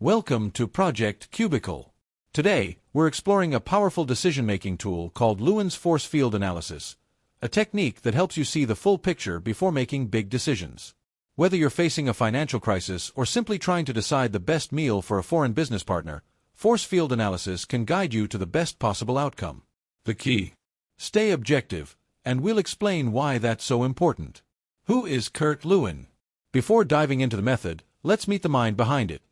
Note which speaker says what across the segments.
Speaker 1: Welcome to Project Cubicle. Today, we're exploring a powerful decision-making tool called Lewin's force field analysis, a technique that helps you see the full picture before making big decisions. Whether you're facing a financial crisis or simply trying to decide the best meal for a foreign business partner, force field analysis can guide you to the best possible outcome. The key: stay objective, and we'll explain why that's so important. Who is Kurt Lewin? Before diving into the method, let's meet the mind behind it.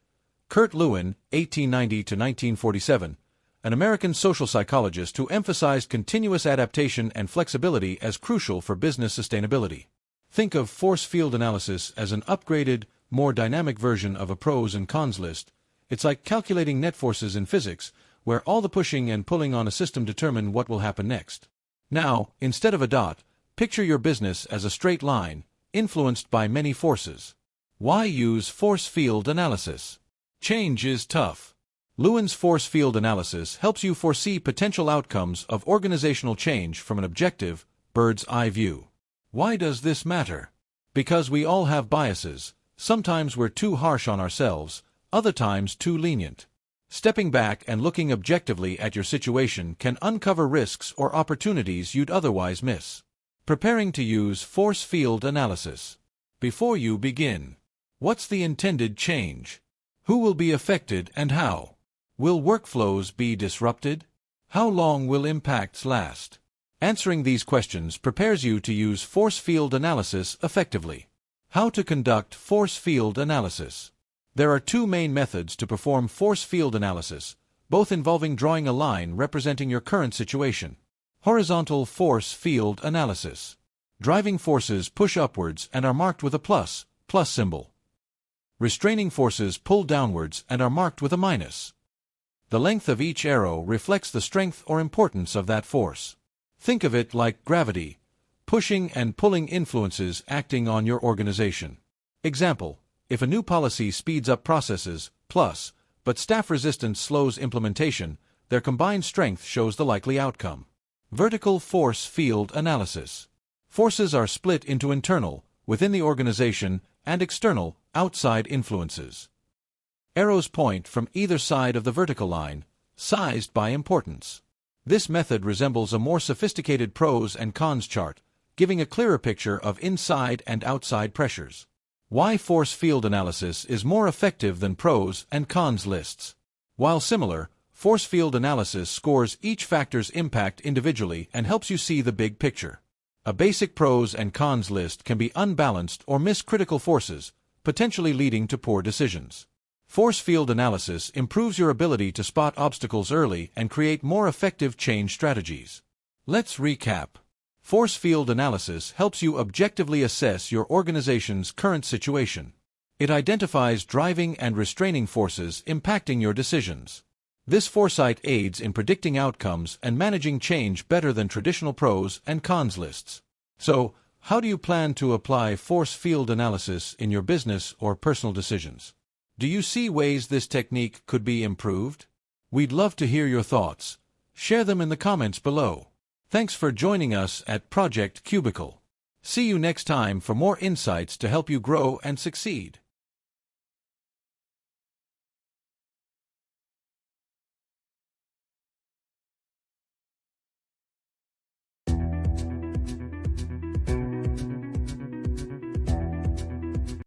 Speaker 1: Kurt Lewin, 1890 to 1947, an American social psychologist who emphasized continuous adaptation and flexibility as crucial for business sustainability. Think of force field analysis as an upgraded, more dynamic version of a pros and cons list. It's like calculating net forces in physics, where all the pushing and pulling on a system determine what will happen next. Now, instead of a dot, picture your business as a straight line, influenced by many forces. Why use force field analysis? Change is tough. Lewin's force field analysis helps you foresee potential outcomes of organizational change from an objective, bird's-eye view. Why does this matter? Because we all have biases. Sometimes we're too harsh on ourselves, other times too lenient. Stepping back and looking objectively at your situation can uncover risks or opportunities you'd otherwise miss. Preparing to use force field analysis. Before you begin, what's the intended change? Who will be affected and how? Will workflows be disrupted? How long will impacts last? Answering these questions prepares you to use force field analysis effectively. How to conduct force field analysis? There are two main methods to perform force field analysis, both involving drawing a line representing your current situation. Horizontal force field analysis. Driving forces push upwards and are marked with a plus symbol. Restraining forces pull downwards and are marked with a minus. The length of each arrow reflects the strength or importance of that force. Think of it like gravity, pushing and pulling influences acting on your organization. Example: if a new policy speeds up processes, plus, but staff resistance slows implementation, their combined strength shows the likely outcome. Vertical force field analysis. Forces are split into internal, within the organization, and external, outside influences. Arrows point from either side of the vertical line, sized by importance. This method resembles a more sophisticated pros and cons chart, giving a clearer picture of inside and outside pressures. Why force field analysis is more effective than pros and cons lists. While similar, force field analysis scores each factor's impact individually and helps you see the big picture. A basic pros and cons list can be unbalanced or miss critical forces, potentially leading to poor decisions. Force field analysis improves your ability to spot obstacles early and create more effective change strategies. Let's recap. Force field analysis helps you objectively assess your organization's current situation. It identifies driving and restraining forces impacting your decisions. This foresight aids in predicting outcomes and managing change better than traditional pros and cons lists. So, how do you plan to apply force field analysis in your business or personal decisions? Do you see ways this technique could be improved? We'd love to hear your thoughts. Share them in the comments below. Thanks for joining us at Project Cubicle. See you next time for more insights to help you grow and succeed.